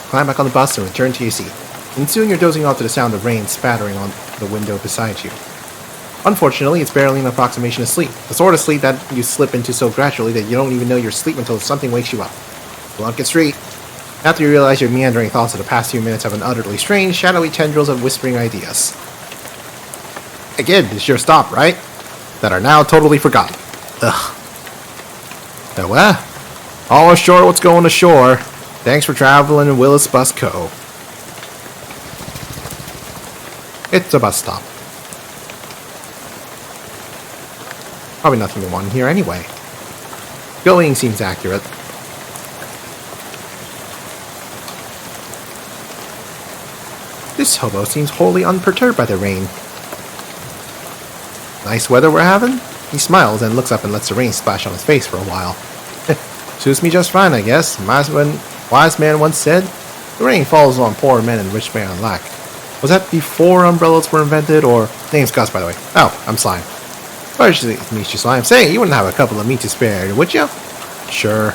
climb back on the bus, and return to your seat. And soon you're dozing off to the sound of rain spattering on the window beside you. Unfortunately, it's barely an approximation of sleep. The sort of sleep that you slip into so gradually that you don't even know you're asleep until something wakes you up. Blunkett Street. After you realize your meandering thoughts of the past few minutes have been utterly strange, shadowy tendrils of whispering ideas. Again, it's your stop, right? That are now totally forgotten. Ugh. Well, all ashore what's going ashore. Thanks for traveling in Willis Bus Co. It's a bus stop. Probably nothing to want here anyway. Going seems accurate. This hobo seems wholly unperturbed by the rain. Nice weather we're having? He smiles and looks up and lets the rain splash on his face for a while. Suits me just fine, I guess. Wise man once said, the rain falls on poor men and rich men alike. Was that before umbrellas were invented, or... Name's Gus, by the way. Oh, I'm Slime. Pleasure to meet you, Slime. Say, you wouldn't have a couple of meat to spare, would you? Sure.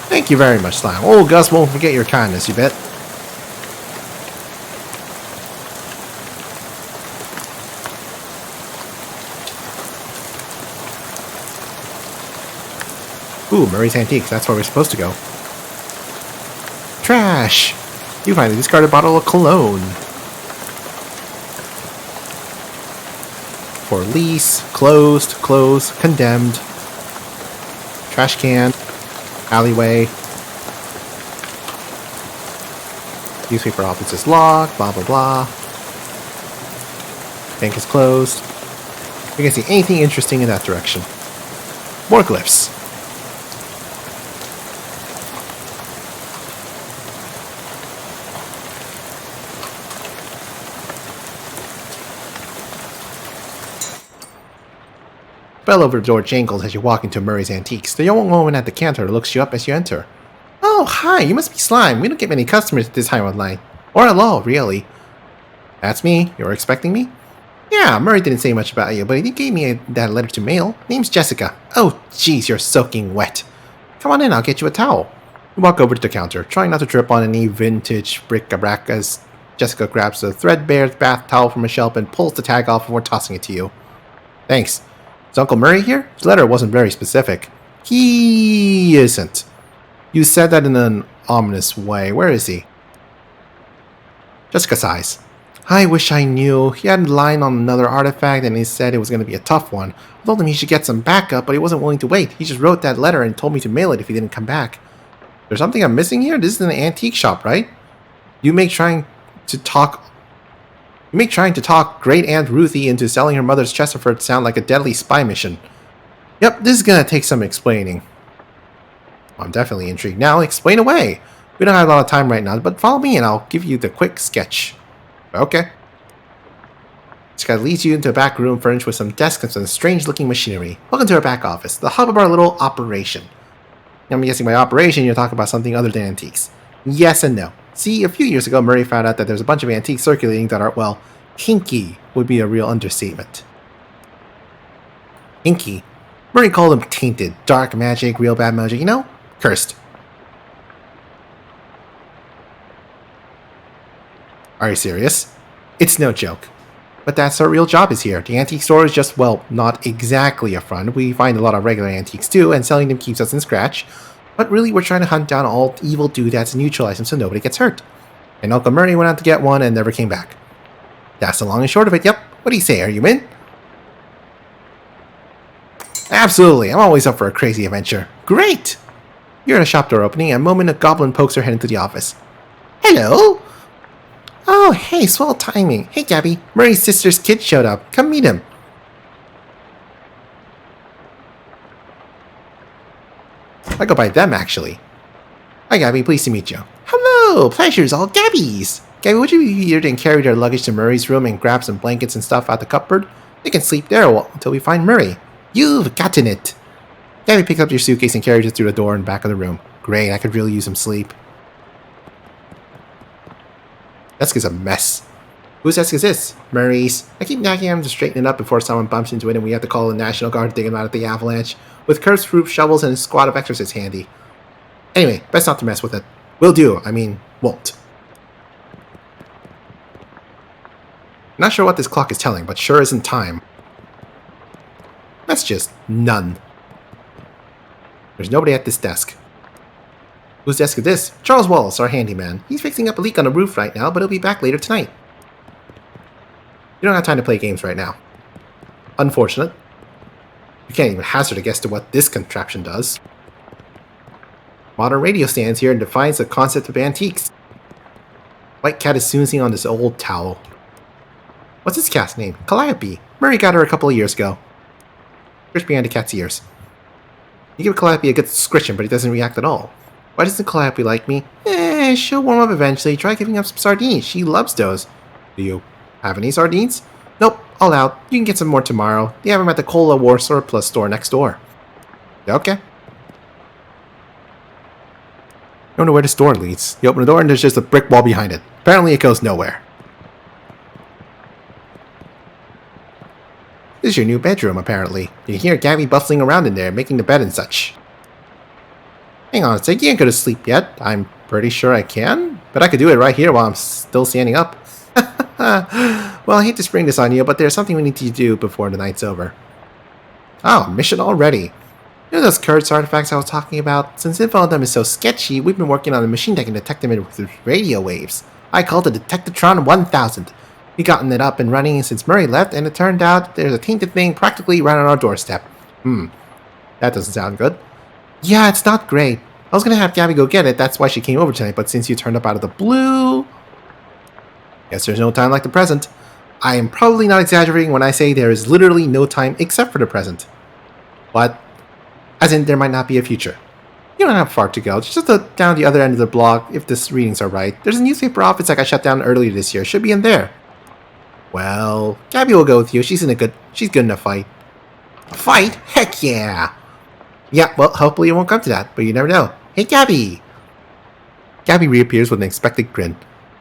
Thank you very much, Slime. Old Gus won't forget your kindness, you bet. Ooh, Murray's Antiques. That's where we're supposed to go. Trash! You find a discarded bottle of cologne. For lease, closed, condemned. Trash can. Alleyway. Newspaper office is locked, blah blah blah. Bank is closed. We can see anything interesting in that direction. More glyphs. Bell over the door jangles as you walk into Murray's Antiques. The young woman at the counter looks you up as you enter. Oh, hi, you must be Slime. We don't get many customers at this time of night. Or at all, really. That's me. You're expecting me? Yeah, Murray didn't say much about you, but he gave me that letter to mail. Name's Jessica. Oh, jeez, you're soaking wet. Come on in, I'll get you a towel. You walk over to the counter, trying not to trip on any vintage bric-a-brac as Jessica grabs a threadbare bath towel from a shelf and pulls the tag off before tossing it to you. Thanks. Is Uncle Murray here? His letter wasn't very specific. He isn't. You said that in an ominous way. Where is he? Jessica sighs. I wish I knew. He had a line on another artifact and he said it was going to be a tough one. I told him he should get some backup, but he wasn't willing to wait. He just wrote that letter and told me to mail it if he didn't come back. There's something I'm missing here? This is an antique shop, right? You make trying to talk Great Aunt Ruthie into selling her mother's Chesterford sound like a deadly spy mission. Yep, this is gonna take some explaining. I'm definitely intrigued now. Explain away. We don't have a lot of time right now, but follow me and I'll give you the quick sketch. Okay. This guy leads you into a back room furnished with some desks and some strange-looking machinery. Welcome to our back office, the hub of our little operation. I'm guessing by operation you're talking about something other than antiques. Yes and no. See, a few years ago, Murray found out that there's a bunch of antiques circulating that are, well, hinky would be a real understatement. Hinky? Murray called them tainted, dark magic, real bad magic, you know? Cursed. Are you serious? It's no joke. But that's our real job is here. The antique store is just, well, not exactly a front. We find a lot of regular antiques too, and selling them keeps us in scratch. But really, we're trying to hunt down all evil doodads and neutralize them so nobody gets hurt. And Uncle Murray went out to get one and never came back. That's the long and short of it. Yep. What do you say? Are you in? Absolutely. I'm always up for a crazy adventure. Great! You're in a shop door opening, and a moment a goblin pokes her head into the office. Hello? Oh, hey, swell timing. Hey, Gabby. Murray's sister's kid showed up. Come meet him. I go by them, actually. Hi, Gabby. Pleased to meet you. Hello! Pleasure's all Gabby's. Gabby, would you be here and carry their luggage to Murray's room and grab some blankets and stuff out the cupboard? They can sleep there until we find Murray. You've gotten it. Gabby picks up your suitcase and carries it through the door in the back of the room. Great, I could really use some sleep. Desk is a mess. Whose desk is this? Murray's. I keep knocking him to straighten it up before someone bumps into it and we have to call the National Guard to dig him out of the avalanche, with cursed roof shovels and a squad of exorcists handy. Anyway, best not to mess with it. Will do. I mean, won't. Not sure what this clock is telling, but sure isn't time. Messages. None. There's nobody at this desk. Whose desk is this? Charles Wallace, our handyman. He's fixing up a leak on the roof right now, but he'll be back later tonight. You don't have time to play games right now. Unfortunate. You can't even hazard a guess to what this contraption does. Modern radio stands here and defines the concept of antiques. White cat is snoozing on this old towel. What's this cat's name? Calliope. Murray got her a couple of years ago. Scritch behind the cat's ears. You give Calliope a good scritching, but he doesn't react at all. Why doesn't Calliope like me? She'll warm up eventually. Try giving up some sardines. She loves those. Do you have any sardines? Nope, all out. You can get some more tomorrow. They have them at the Cola War surplus store next door. Okay. I don't know where this door leads. You open the door and there's just a brick wall behind it. Apparently it goes nowhere. This is your new bedroom, apparently. You can hear Gabby bustling around in there, making the bed and such. Hang on a sec, you can't go to sleep yet. I'm pretty sure I can, but I could do it right here while I'm still standing up. Well, I hate to spring this on you, but there's something we need to do before the night's over. Oh, mission already. You know those Kurtz artifacts I was talking about? Since info on them is so sketchy, we've been working on a machine that can detect them with radio waves. I called it Detectatron 1000. We've gotten it up and running since Murray left, and it turned out there's a tainted thing practically right on our doorstep. That doesn't sound good. Yeah, it's not great. I was gonna have Gabby go get it, that's why she came over tonight, but since you turned up out of the blue... Guess there's no time like the present. I am probably not exaggerating when I say there is literally no time except for the present. But, as in, there might not be a future. You don't have far to go, just down the other end of the block, if the readings are right. There's a newspaper office that got shut down earlier this year, should be in there. Well, Gabby will go with you, she's good in a fight. A fight? Heck yeah! Yeah, well, hopefully it won't come to that, but you never know. Hey, Gabby! Gabby reappears with an expectant grin.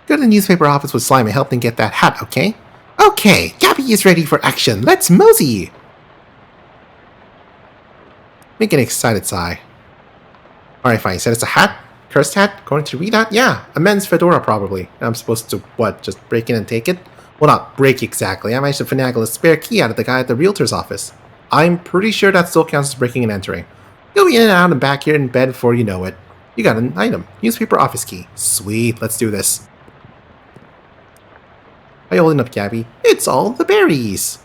Go to the newspaper office with Slime and help them get that hat, okay? Okay, Gabby is ready for action. Let's mosey! Make an excited sigh. Alright, fine. You said it's a hat? Cursed hat? According to readout? Yeah, a men's fedora probably. I'm supposed to, what, just break in and take it? Well, not break exactly. I managed to finagle a spare key out of the guy at the realtor's office. I'm pretty sure that still counts as breaking and entering. You'll be in and out and back here in bed before you know it. You got an item. Newspaper office key. Sweet, let's do this. How you holding up, Gabby? It's all the berries.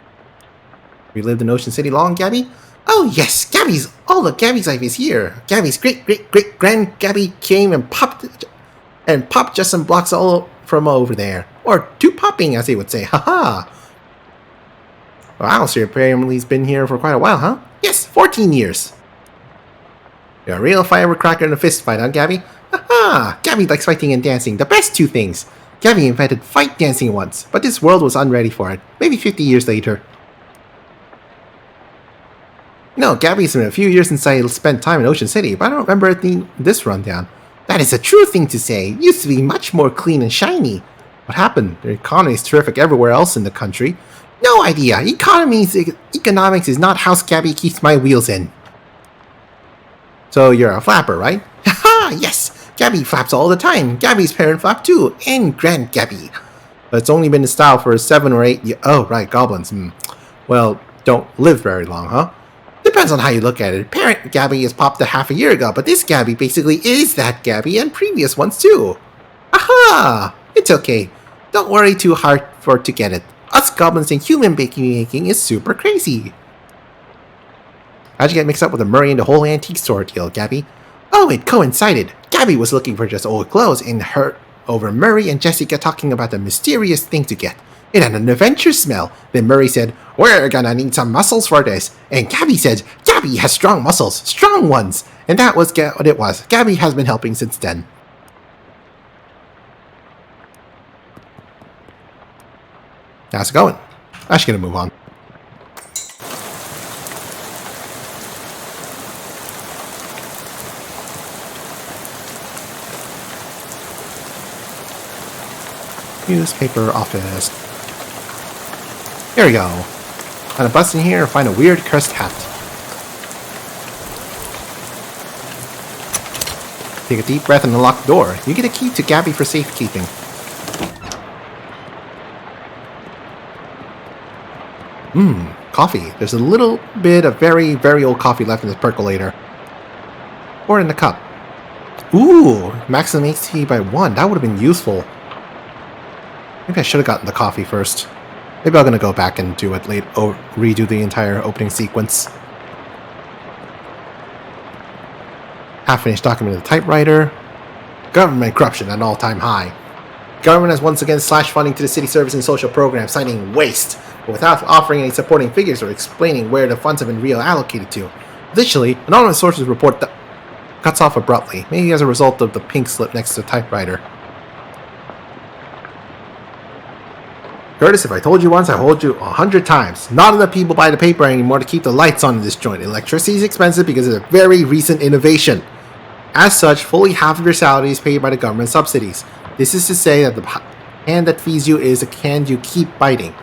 We lived in Ocean City long, Gabby? Oh yes, Gabby's life is here. Gabby's great-great-great-grand Gabby came and popped just some blocks all from over there. Or two popping, as they would say. Haha. Wow, so your family's been here for quite a while, huh? Yes, 14 years. You're a real firecracker in a fist fight, huh, Gabby? Haha! Gabby likes fighting and dancing, the best two things. Gabby invented fight dancing once, but this world was unready for it. Maybe 50 years later. No, Gabby's been a few years since I spent time in Ocean City, but I don't remember it being this rundown. That is a true thing to say. It used to be much more clean and shiny. What happened? The economy is terrific everywhere else in the country. No idea. Economics is not how Gabby keeps my wheels in. So you're a flapper, right? Haha, yes. Gabby flaps all the time. Gabby's parent flap too, and Grand Gabby. But it's only been in style for 7 or 8 years. Oh, right, goblins. Well, don't live very long, huh? Depends on how you look at it. Parent Gabby has popped a half a year ago, but this Gabby basically is that Gabby and previous ones too. Aha! It's okay. Don't worry too hard to get it. Us goblins and human making is super crazy. How'd you get mixed up with the Murray and the whole antique store deal, Gabby? Oh, it coincided. Gabby was looking for just old clothes and heard over Murray and Jessica talking about a mysterious thing to get. It had an adventure smell. Then Murray said, we're gonna need some muscles for this. And Gabby said, Gabby has strong muscles, strong ones. And that was what it was. Gabby has been helping since then. How's it going? I'm just gonna move on. Newspaper office. Here we go. On a bus in here, find a weird cursed hat. Take a deep breath and unlock the door. You get a key to Gabby for safekeeping. Coffee. There's a little bit of very, very old coffee left in this percolator. Or in the cup. Ooh, maximum HP by 1. That would have been useful. Maybe I should have gotten the coffee first. Maybe I'm going to go back and do it late. Redo the entire opening sequence. Half-finished document of the typewriter. Government corruption at an all-time high. Government has once again slashed funding to the city service and social programs, citing waste, but without offering any supporting figures or explaining where the funds have been reallocated to. Additionally, anonymous sources report that cuts off abruptly, maybe as a result of the pink slip next to the typewriter. Curtis, if I told you once, I told you 100 times. Not enough people buy the paper anymore to keep the lights on in this joint. Electricity is expensive because of a very recent innovation. As such, fully half of your salary is paid by the government subsidies. This is to say that the hand that feeds you is a hand you keep biting.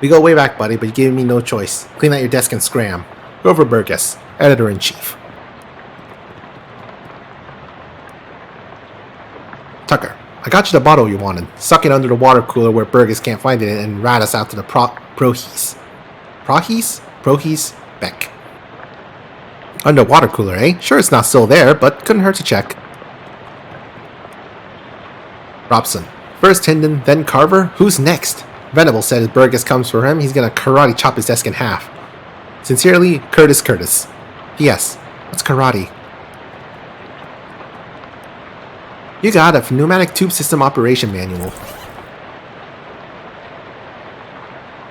We go way back, buddy, but you gave me no choice. Clean out your desk and scram. Grover Burgess, Editor-in-Chief. Tucker, I got you the bottle you wanted. Suck it under the water cooler where Burgess can't find it and rat us out to the Prohees. Prohees? Beck. Under water cooler, eh? Sure it's not still there, but couldn't hurt to check. Robson. First Hinden, then Carver? Who's next? Venable said as Burgess comes for him, he's gonna karate chop his desk in half. Sincerely, Curtis. P.S. What's karate? You got a pneumatic tube system operation manual.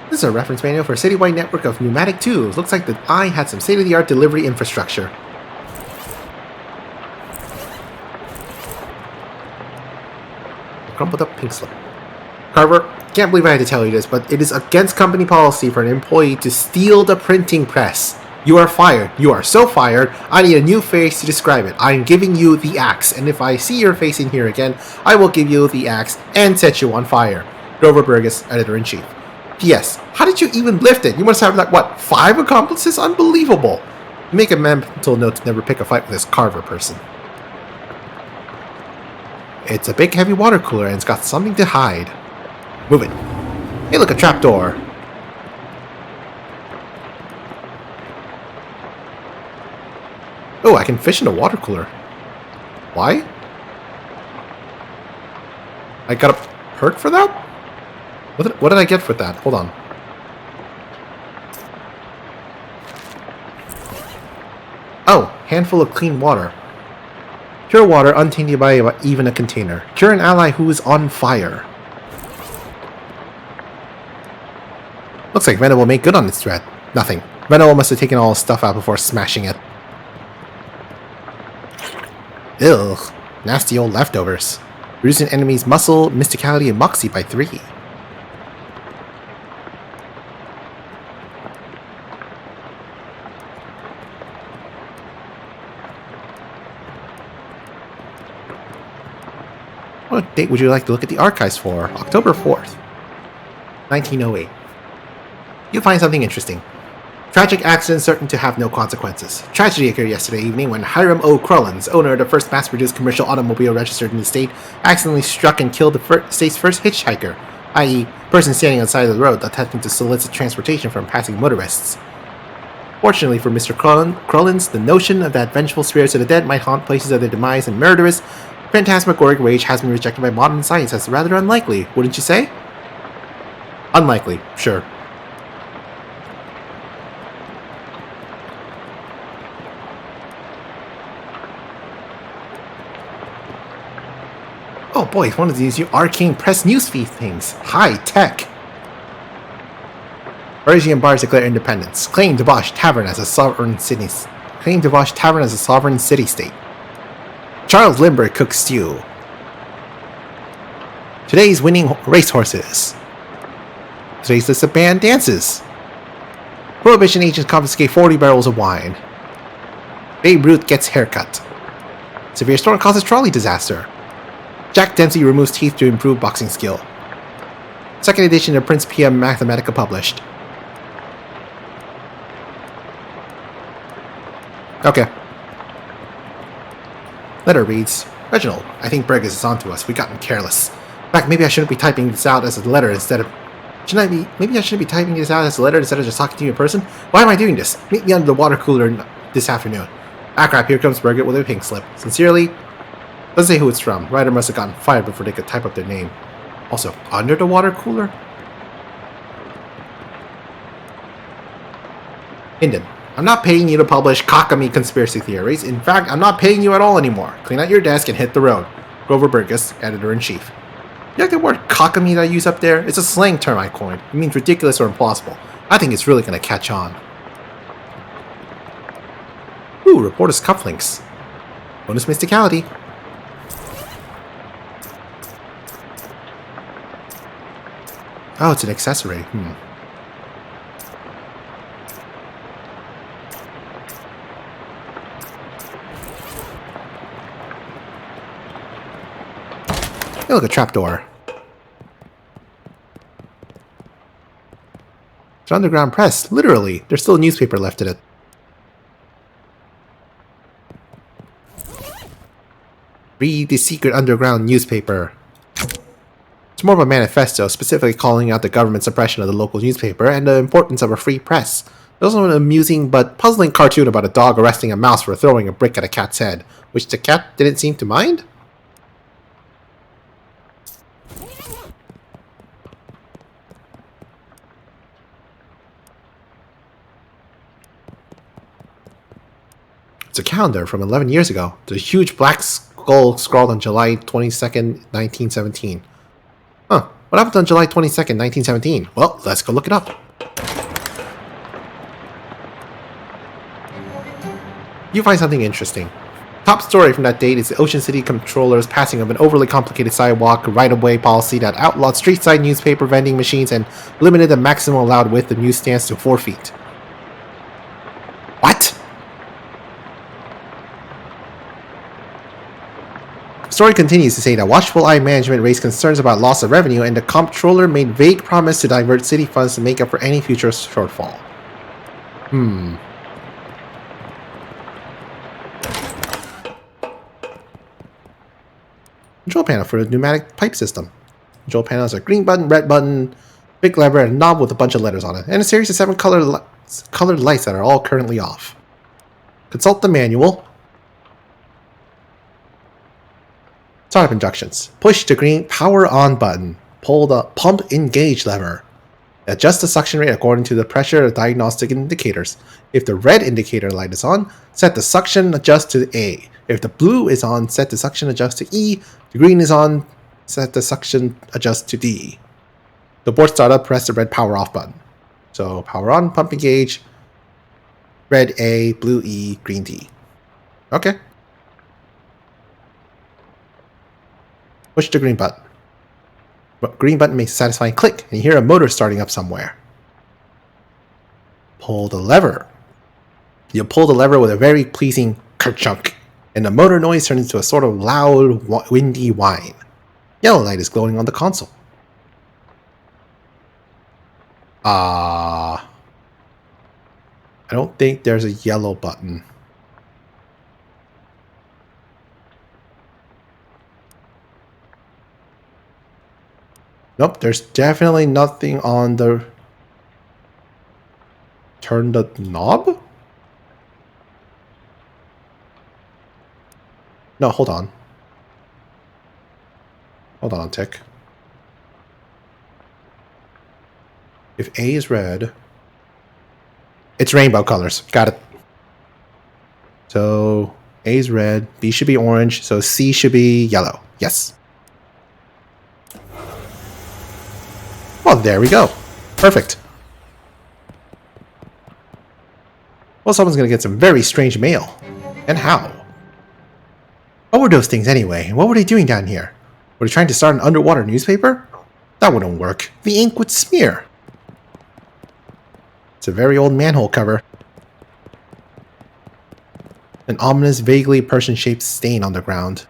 This is a reference manual for a citywide network of pneumatic tubes. Looks like the eye had some state-of-the-art delivery infrastructure. Crumpled up pink slip. Carver, can't believe I had to tell you this, but it is against company policy for an employee to steal the printing press. You are fired. You are so fired. I need a new face to describe it. I am giving you the axe, and if I see your face in here again, I will give you the axe and set you on fire. Grover Burgess, Editor-in-Chief. P.S. How did you even lift it? You must have, like, what, 5 accomplices? Unbelievable. Make a mental note to never pick a fight with this Carver person. It's a big heavy water cooler and it's got something to hide. Move it. Hey look, a trapdoor. Oh, I can fish in a water cooler. Why? I got a perk for that? What did I get for that? Hold on. Oh, handful of clean water. Pure water, untainted by even a container. Cure an ally who is on fire. Looks like Venable made good on its threat. Nothing. Venable must have taken all his stuff out before smashing it. Ugh. Nasty old leftovers. Reducing enemies' muscle, mysticality, and moxie by 3. What date would you like to look at the archives for? October 4th, 1908. You'll find something interesting. Tragic accident certain to have no consequences. Tragedy occurred yesterday evening when Hiram O. Crollins, owner of the first mass-produced commercial automobile registered in the state, accidentally struck and killed the state's first hitchhiker, i.e., person standing on the side of the road attempting to solicit transportation from passing motorists. Fortunately for Mr. Crollins, the notion of that vengeful spirits of the dead might haunt places of their demise and murderous, phantasmagoric rage has been rejected by modern science as rather unlikely, wouldn't you say? Unlikely, sure. Oh boy, it's one of these new arcane press newsfeed things. High tech. Parisian bars declare independence. Claim Debauch Tavern as a sovereign city. Claim Debauch Tavern as a sovereign city-state. Charles Lindbergh cooks stew. Today's winning racehorses. Today's list of banned dances. Prohibition agents confiscate 40 barrels of wine. Babe Ruth gets haircut. Severe storm causes trolley disaster. Jack Dempsey removes teeth to improve boxing skill. Second edition of Prince PM Mathematica published. Okay. Letter reads, Reginald, I think Burgess is onto us. We gotten careless. In fact, maybe I shouldn't be typing this out as a letter instead of... Maybe I shouldn't be typing this out as a letter instead of just talking to you in person? Why am I doing this? Meet me under the water cooler this afternoon. Ah crap, here comes Burgess with a pink slip. Sincerely, doesn't say who it's from. Writer must have gotten fired before they could type up their name. Also, under the water cooler? Hinden, I'm not paying you to publish cockamy conspiracy theories. In fact, I'm not paying you at all anymore. Clean out your desk and hit the road. Grover Burgess, Editor-in-Chief. You like the word cockamy that I use up there? It's a slang term I coined. It means ridiculous or implausible. I think it's really going to catch on. Ooh, reporter's cufflinks. Bonus mysticality. Oh, it's an accessory. Hey, look, a trapdoor. It's an underground press. Literally. There's still a newspaper left in it. Read the secret underground newspaper. It's more of a manifesto, specifically calling out the government's suppression of the local newspaper and the importance of a free press. There's also an amusing but puzzling cartoon about a dog arresting a mouse for throwing a brick at a cat's head, which the cat didn't seem to mind? It's a calendar from 11 years ago. There's a huge black skull scrawled on July 22nd, 1917. Huh, what happened on July 22nd, 1917? Well, let's go look it up. You find something interesting. Top story from that date is the Ocean City Comptroller's passing of an overly complicated sidewalk right-of-way policy that outlawed street-side newspaper vending machines and limited the maximum allowed width of newsstands to 4 feet. What? The story continues to say that Watchful Eye Management raised concerns about loss of revenue, and the comptroller made vague promise to divert city funds to make up for any future shortfall. Control panel for the pneumatic pipe system. Control panel has a green button, red button, big lever, and a knob with a bunch of letters on it, and a series of 7 colored lights that are all currently off. Consult the manual. Startup instructions. Push the green power on button. Pull the pump engage lever. Adjust the suction rate according to the pressure of diagnostic indicators. If the red indicator light is on, set the suction adjust to A. If the blue is on, set the suction adjust to E. If the green is on, set the suction adjust to D. The board startup, press the red power off button. So power on, pump engage, red A, blue E, green D. Okay. Push the green button. Green button makes a satisfying click, and you hear a motor starting up somewhere. Pull the lever. You pull the lever with a very pleasing kerchunk, and the motor noise turns into a sort of loud, windy whine. Yellow light is glowing on the console. I don't think there's a yellow button. Nope, there's definitely nothing on the... Turn the knob? No, hold on. Hold on a tick. If A is red... It's rainbow colors. Got it. So, A is red, B should be orange, so C should be yellow. Yes. Well, there we go. Perfect. Well, someone's going to get some very strange mail. And how? What were those things anyway? What were they doing down here? Were they trying to start an underwater newspaper? That wouldn't work. The ink would smear. It's a very old manhole cover. An ominous, vaguely Persian-shaped stain on the ground.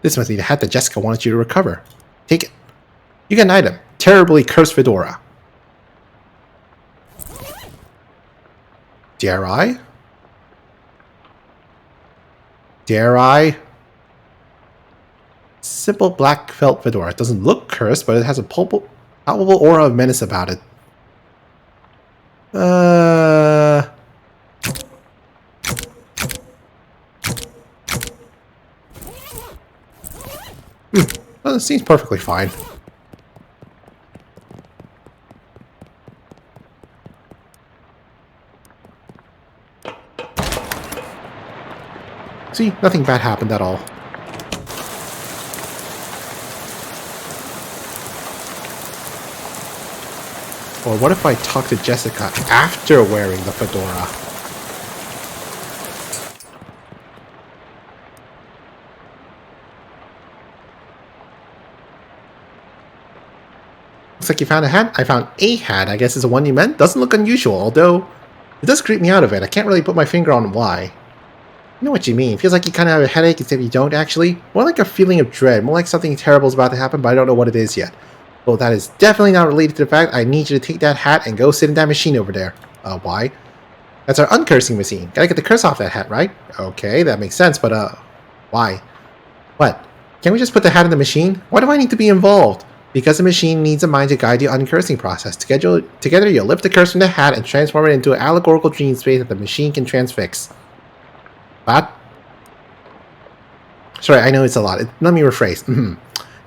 This must be the hat that Jessica wanted you to recover. Take it. You get an item. Terribly cursed fedora. Dare I? Dare I? Simple black felt fedora. It doesn't look cursed, but it has a palpable aura of menace about it. Well, it seems perfectly fine. See, nothing bad happened at all. Or what if I talk to Jessica after wearing the fedora? Looks like you found a hat. I found a hat. I guess it's the one you meant. Doesn't look unusual, although it does creep me out a bit. I can't really put my finger on why. I know what you mean. Feels like you kind of have a headache except you don't actually. More like a feeling of dread. More like something terrible is about to happen, but I don't know what it is yet. Well, that is definitely not related to the fact I need you to take that hat and go sit in that machine over there. Why? That's our uncursing machine. Gotta get the curse off that hat, right? Okay, that makes sense, but why? What? Can't we just put the hat in the machine? Why do I need to be involved? Because the machine needs a mind to guide the uncursing process. Together you'll lift the curse from the hat and transform it into an allegorical dream space that the machine can transfix. What? Sorry, I know it's a lot. Let me rephrase.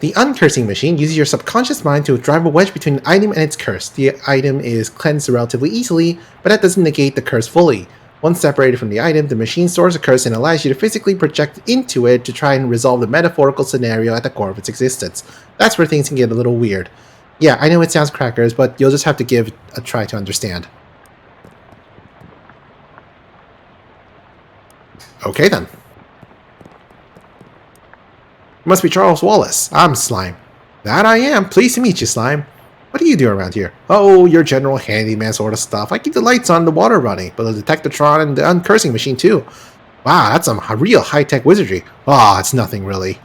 The uncursing machine uses your subconscious mind to drive a wedge between an item and its curse. The item is cleansed relatively easily, but that doesn't negate the curse fully. Once separated from the item, the machine stores a curse and allows you to physically project into it to try and resolve the metaphorical scenario at the core of its existence. That's where things can get a little weird. Yeah, I know it sounds crackers, but you'll just have to give a try to understand. Okay then. Must be Charles Wallace. I'm Slime. That I am. Pleased to meet you, Slime. What do you do around here? Oh, your general handyman sort of stuff. I keep the lights on, the water running, but the detectatron and the uncursing machine too. Wow, that's some real high-tech wizardry. Ah, it's nothing really.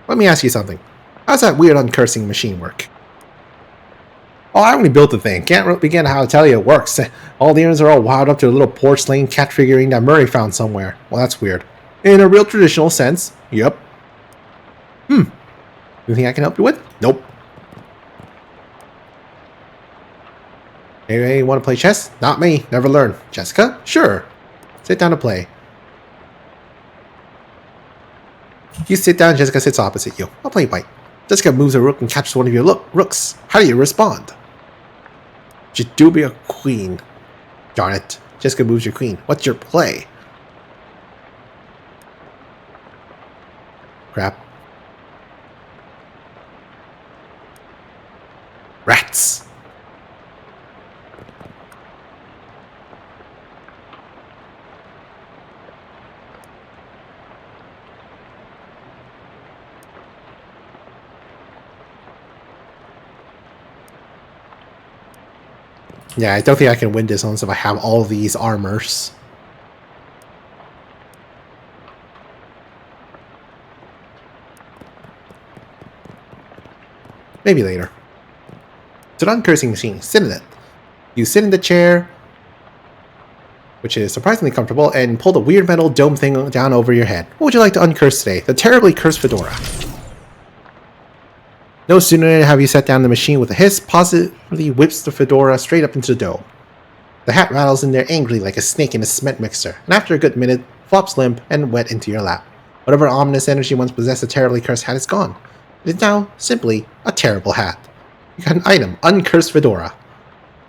Let me ask you something. How's that weird uncursing machine work? Oh, I only built the thing. Can't begin how to tell you it works. All the innards are all wired up to a little porcelain cat figurine that Murray found somewhere. Well, that's weird. In a real traditional sense. Yep. Anything I can help you with? Nope. Hey, want to play chess? Not me. Never learned. Jessica? Sure. Sit down to play. You sit down, Jessica sits opposite you. I'll play white. Jessica moves a rook and catches one of your rooks. How do you respond? You do be a queen. Darn it. Jessica moves your queen. What's your play? Crap. Rats. Yeah, I don't think I can win this unless if I have all these armors. Maybe later. It's an uncursing machine. Sit in it. You sit in the chair, which is surprisingly comfortable, and pull the weird metal dome thing down over your head. What would you like to uncurse today? The terribly cursed fedora. No sooner have you set down the machine with a hiss, positively whips the fedora straight up into the dome. The hat rattles in there angrily like a snake in a cement mixer, and after a good minute, flops limp and wet into your lap. Whatever ominous energy once possessed the terribly cursed hat is gone. It is now simply a terrible hat. You got an item, uncursed fedora.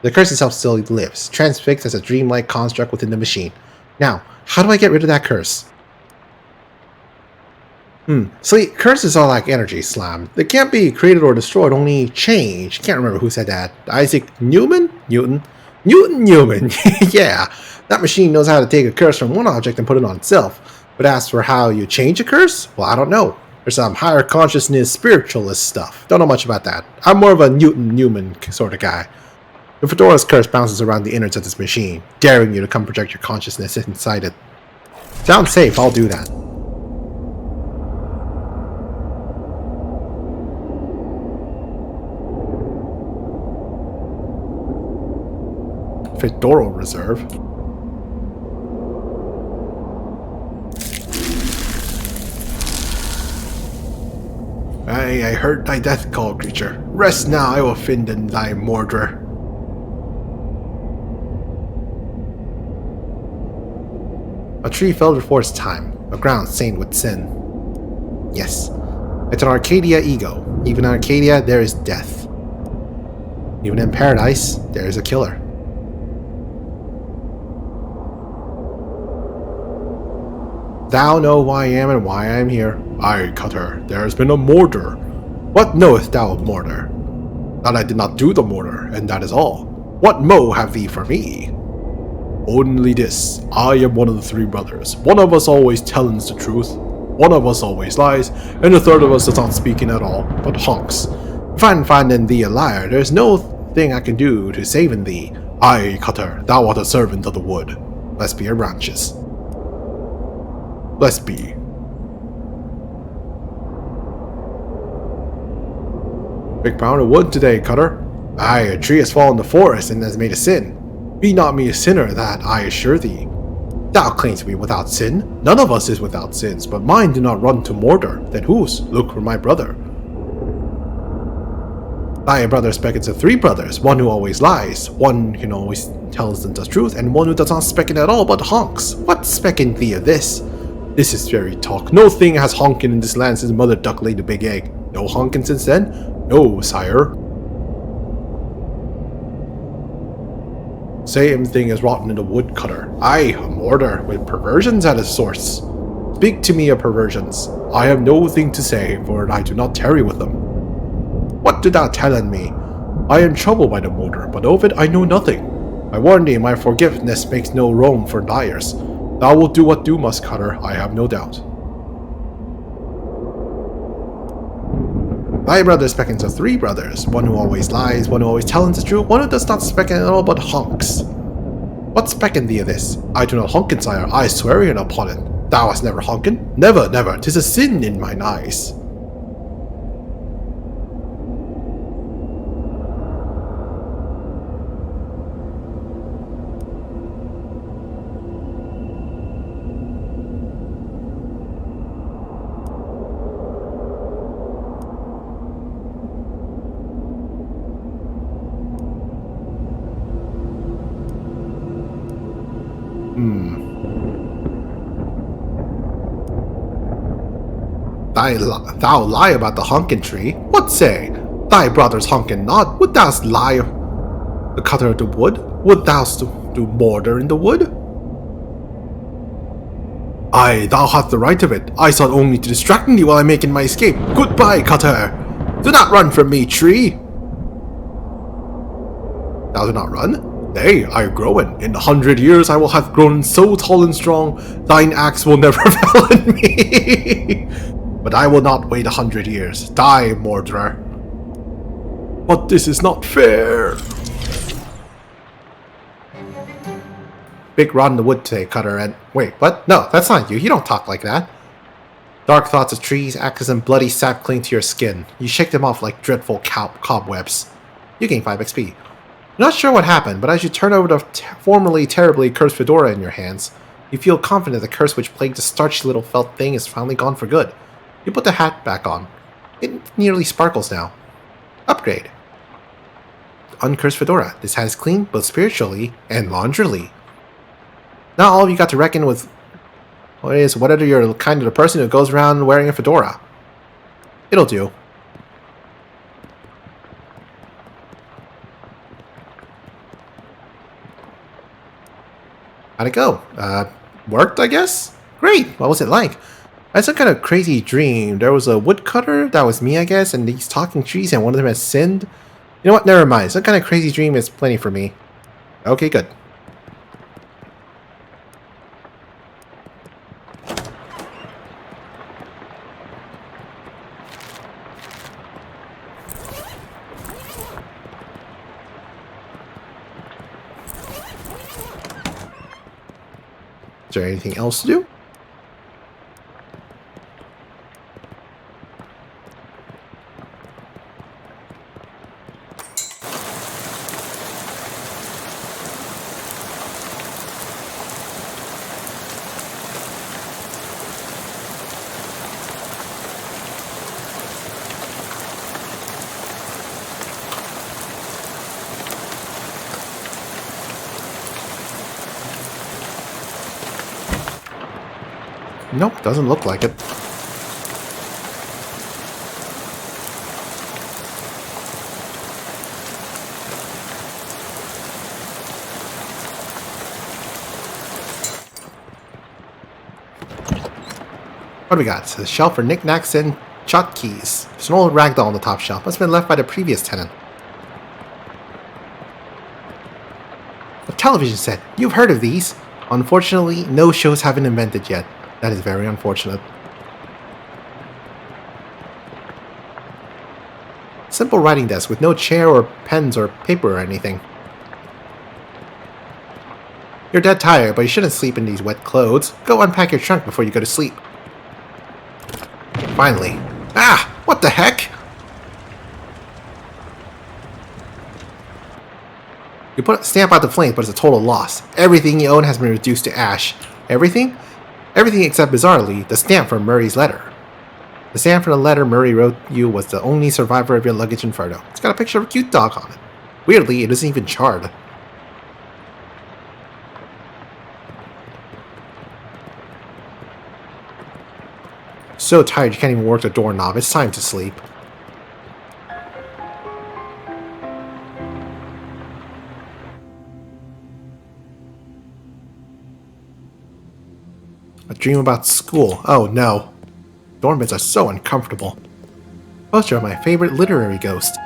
The curse itself still lives, transfixed as a dreamlike construct within the machine. Now, how do I get rid of that curse? See, curses are like energy, Slam. They can't be created or destroyed, only changed. Can't remember who said that. Isaac Newman? Newton? Newman! Yeah, that machine knows how to take a curse from one object and put it on itself. But as for how you change a curse, well, I don't know. There's some higher consciousness spiritualist stuff. Don't know much about that. I'm more of a Newman sort of guy. The fedora's curse bounces around the innards of this machine, daring you to come project your consciousness inside it. Sounds safe, I'll do that. Fedora Reserve. I heard thy death call, creature. Rest now, I will find in thy Mordre. A tree fell before its time, a ground stained with sin. Yes, it's an Arcadia ego. Even in Arcadia, there is death. Even in paradise, there is a killer. Thou know why I am and why I am here. Aye, Cutter, there has been a murder. What knowest thou of murder? That I did not do the murder, and that is all. What mo have thee for me? Only this, I am one of the three brothers. One of us always tellings the truth, one of us always lies, and the third of us does not speaking at all, but honks. If I find in thee a liar, there is no thing I can do to save in thee. Aye, Cutter, thou art a servant of the wood. Blessed be your branches. Blessed be. Big pound of wood today, Cutter. Aye, a tree has fallen in the forest and has made a sin. Be not me a sinner, that I assure thee. Thou claims to be without sin. None of us is without sins, but mine do not run to Mordre. Then whose? Look for my brother. Thy brother speaketh of three brothers, one who always lies, one who always tells them the truth, and one who does not speak at all, but honks. What speaketh thee of this? This is very talk. No thing has honking in this land since Mother Duck laid the big egg. No honking since then? No, sire. Same thing as rotten in the woodcutter. Aye, a Mordre with perversions at his source. Speak to me of perversions. I have no thing to say, for I do not tarry with them. What did thou tell on me? I am troubled by the Mordre, but of it I know nothing. I warn thee, my forgiveness makes no room for liars. Thou wilt do what do must, Cutter, I have no doubt. Thy brother speaketh of three brothers, one who always lies, one who always telleth the truth, one who does not speak at all but honks. What speaketh thee of this? I do not honken, sire, I swear it upon it. Thou hast never honken? Never, never, 'tis a sin in mine eyes. Thou lie about the honkin' tree? What say? Thy brother's honkin' not? Would thou lie the cutter of the wood? Would thou do murder in the wood? Aye, thou hast the right of it. I sought only to distract thee while I making my escape. Goodbye, cutter! Do not run from me, tree! Thou do not run? Nay, I growin. In 100 years I will have grown so tall and strong, thine axe will never fell in me. But I will not wait 100 years. Die, Mordre. But this is not fair. Big rod in the wood today, Cutter, and... Wait, what? No, that's not you. You don't talk like that. Dark thoughts of trees, axes, and bloody sap cling to your skin. You shake them off like dreadful cobwebs. You gain 5 XP. You're not sure what happened, but as you turn over the formerly terribly cursed fedora in your hands, you feel confident the curse which plagued the starchy little felt thing is finally gone for good. You put the hat back on. It nearly sparkles now. Upgrade. Uncursed fedora. This hat is clean, both spiritually and laundrily. Now all you got to reckon with is whether you're kind of the person who goes around wearing a fedora. It'll do. How'd it go? Worked, I guess? Great! What was it like? I had some kind of crazy dream. There was a woodcutter, that was me, I guess, and these talking trees, and one of them has sinned. You know what? Never mind. Some kind of crazy dream is plenty for me. Okay, good. Is there anything else to do? Nope, doesn't look like it. What do we got? It's a shelf for knickknacks and hotkeys. There's an old ragdoll on the top shelf. Must have been left by the previous tenant. A television set. You've heard of these. Unfortunately, no shows have been invented yet. That is very unfortunate. Simple writing desk with no chair or pens or paper or anything. You're dead tired, but you shouldn't sleep in these wet clothes. Go unpack your trunk before you go to sleep. Finally. Ah! What the heck? You put a stamp out the flames, but it's a total loss. Everything you own has been reduced to ash. Everything? Everything except, bizarrely, the stamp from Murray's letter. The stamp from the letter Murray wrote you was the only survivor of your luggage and photo. It's got a picture of a cute dog on it. Weirdly, it isn't even charred. So tired you can't even work the doorknob. It's time to sleep. A dream about school. Oh no. Dorm beds are so uncomfortable. Poster of my favorite literary ghost.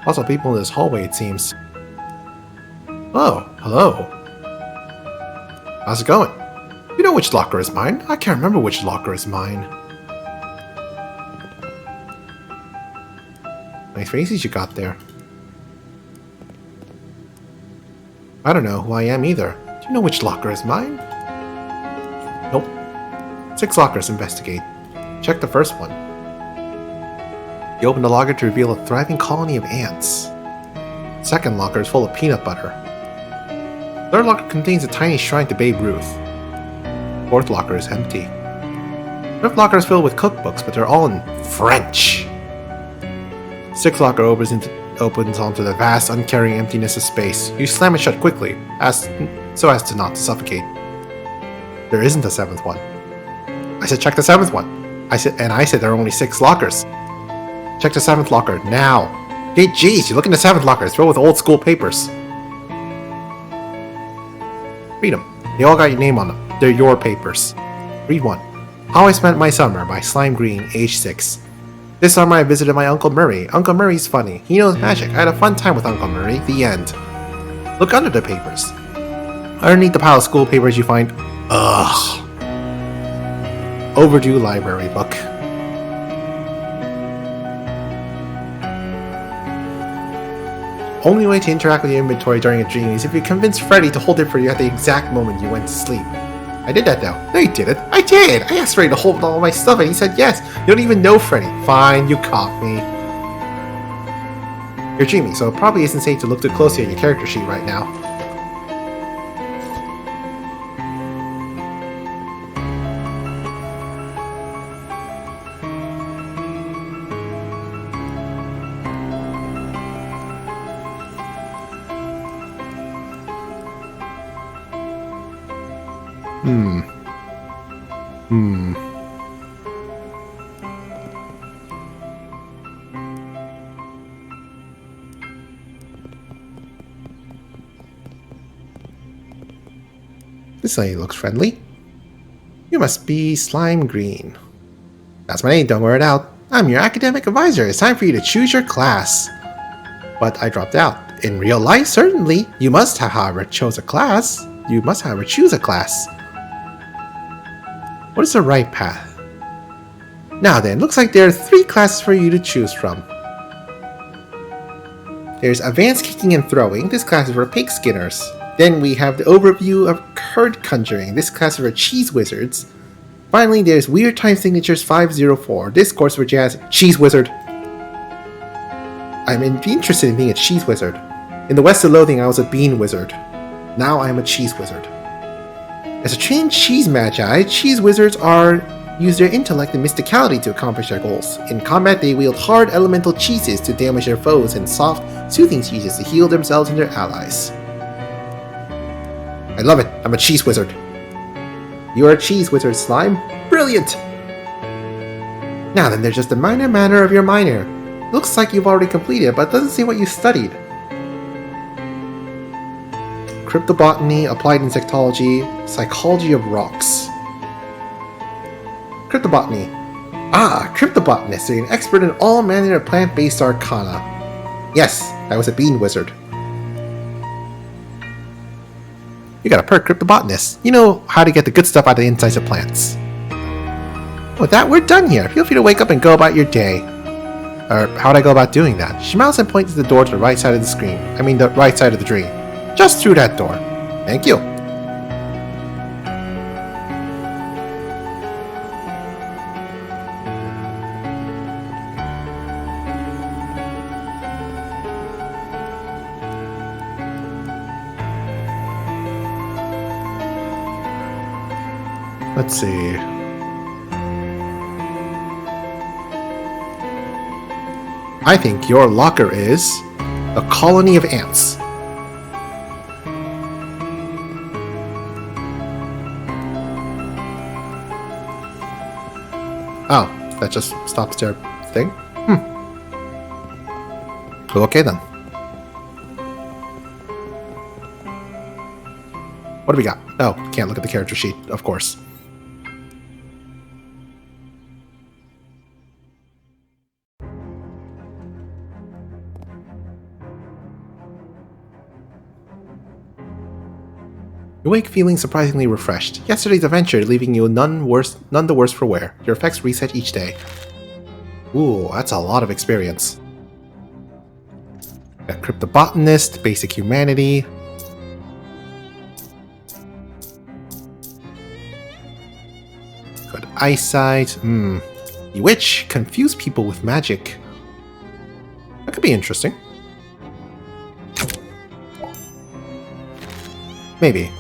Lots of people in this hallway, it seems. Oh, hello. How's it going? You know which locker is mine? I can't remember which locker is mine. Nice faces you got there. I don't know who I am either. Do you know which locker is mine? Nope. 6 lockers, investigate. Check the first one. You open the locker to reveal a thriving colony of ants. Second locker is full of peanut butter. Third locker contains a tiny shrine to Babe Ruth. Fourth locker is empty. Fifth locker is filled with cookbooks, but they're all in French. Sixth locker opens onto the vast, uncaring emptiness of space. You slam it shut quickly, so as to not suffocate. There isn't a 7th one. I said check the 7th one. I said there are only 6 lockers. Check the 7th locker, now. Hey, jeez, you look in the 7th locker, it's filled with old school papers. Read them. They all got your name on them. They're your papers. Read one. How I Spent My Summer by Slime Green, age 6. This summer I visited my Uncle Murray. Uncle Murray's funny. He knows magic. I had a fun time with Uncle Murray. The end. Look under the papers. Underneath the pile of school papers you find... Ugh. Overdue library book. Only way to interact with your inventory during a dream is if you convince Freddy to hold it for you at the exact moment you went to sleep. I did that though. No, you didn't. I did! I asked Freddy to hold all my stuff and he said yes. You don't even know Freddy. Fine, you caught me. You're dreaming, so it probably isn't safe to look too closely at your character sheet right now. This lady looks friendly. You must be Slime Green. That's my name, don't wear it out. I'm your academic advisor. It's time for you to choose your class. But I dropped out. In real life, certainly. You must have, however, choose a class. What is the right path? Now then, looks like there are 3 classes for you to choose from. There's Advanced Kicking and Throwing. This class is for pig skinners. Then we have the overview of Card Conjuring. This class is for cheese wizards. Finally, there's Weird Time Signatures 504. This course for jazz cheese wizard. I'm interested in being a cheese wizard. In the West of Loathing, I was a bean wizard. Now I am a cheese wizard. As a trained cheese magi, cheese wizards are use their intellect and mysticality to accomplish their goals. In combat, they wield hard elemental cheeses to damage their foes and soft, soothing cheeses to heal themselves and their allies. I love it. I'm a cheese wizard. You're a cheese wizard, Slime. Brilliant! Now then, there's just a minor matter of your minor. Looks like you've already completed it, but it doesn't say what you studied. Cryptobotany, Applied Insectology, Psychology of Rocks. Cryptobotany. Ah, cryptobotanist. You're an expert in all manner of plant-based arcana. Yes, I was a bean wizard. You got a perk, cryptobotanist. You know how to get the good stuff out of the insides of plants. With that, we're done here. Feel free to wake up and go about your day. Or, how'd I go about doing that? She mounts and points the door to the right side of the screen. I mean, the right side of the dream. Just through that door. Thank you. Let's see. I think your locker is a colony of ants. Oh, that just stops their thing? Okay then. What do we got? Oh, can't look at the character sheet, of course. You wake feeling surprisingly refreshed. Yesterday's adventure leaving you none the worse for wear. Your effects reset each day. Ooh, that's a lot of experience. Got Cryptobotanist, Basic Humanity. Good eyesight. Bewitch, confuse people with magic. That could be interesting. Maybe.